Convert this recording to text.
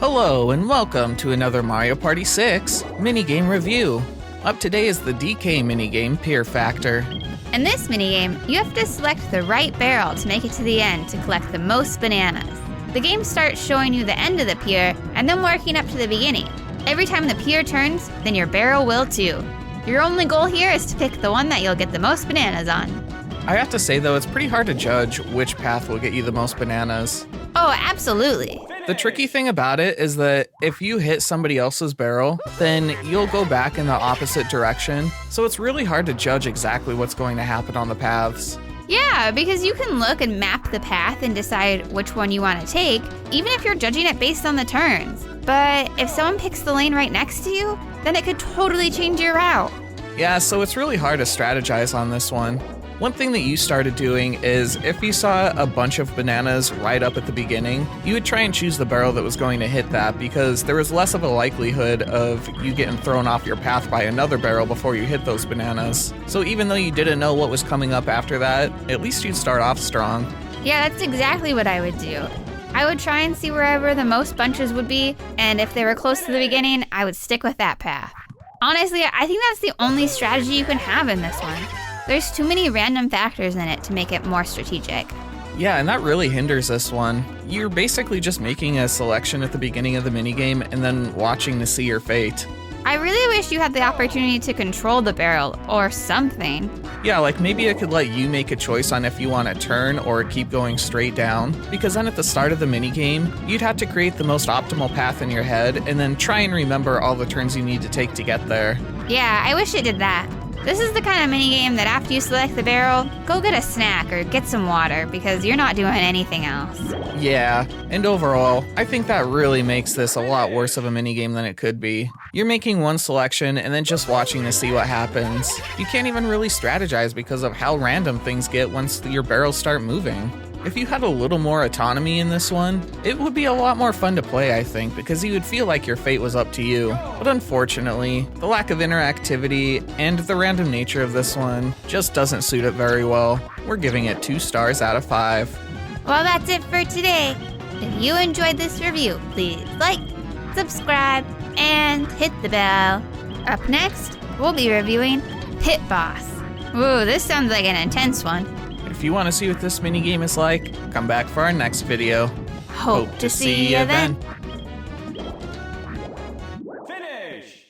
Hello and welcome to another Mario Party 6 minigame review. Up today is the DK minigame Pier Factor. In this minigame, you have to select the right barrel to make it to the end to collect the most bananas. The game starts showing you the end of the pier and then working up to the beginning. Every time the pier turns, then your barrel will too. Your only goal here is to pick the one that you'll get the most bananas on. I have to say though, it's pretty hard to judge which path will get you the most bananas. Oh, absolutely. The tricky thing about it is that if you hit somebody else's barrel, then you'll go back in the opposite direction. So it's really hard to judge exactly what's going to happen on the paths. Yeah, because you can look and map the path and decide which one you want to take, even if you're judging it based on the turns. But if someone picks the lane right next to you, then it could totally change your route. Yeah, so it's really hard to strategize on this one. One thing that you started doing is if you saw a bunch of bananas right up at the beginning, you would try and choose the barrel that was going to hit that because there was less of a likelihood of you getting thrown off your path by another barrel before you hit those bananas. So even though you didn't know what was coming up after that, at least you'd start off strong. Yeah, that's exactly what I would do. I would try and see wherever the most bunches would be, and if they were close to the beginning, I would stick with that path. Honestly, I think that's the only strategy you can have in this one. There's too many random factors in it to make it more strategic. Yeah, and that really hinders this one. You're basically just making a selection at the beginning of the minigame and then watching to see your fate. I really wish you had the opportunity to control the barrel or something. Yeah, like maybe it could let you make a choice on if you want to turn or keep going straight down, because then at the start of the minigame, you'd have to create the most optimal path in your head and then try and remember all the turns you need to take to get there. Yeah, I wish it did that. This is the kind of minigame that after you select the barrel, go get a snack or get some water because you're not doing anything else. Yeah, and overall, I think that really makes this a lot worse of a minigame than it could be. You're making one selection and then just watching to see what happens. You can't even really strategize because of how random things get once your barrels start moving. If you had a little more autonomy in this one, it would be a lot more fun to play, I think, because you would feel like your fate was up to you. But unfortunately, the lack of interactivity and the random nature of this one just doesn't suit it very well. We're giving it 2 stars out of 5. Well, that's it for today. If you enjoyed this review, please like, subscribe, and hit the bell. Up next, we'll be reviewing Pit Boss. Ooh, this sounds like an intense one. If you want to see what this minigame is like, come back for our next video. Hope to see you then. Finish!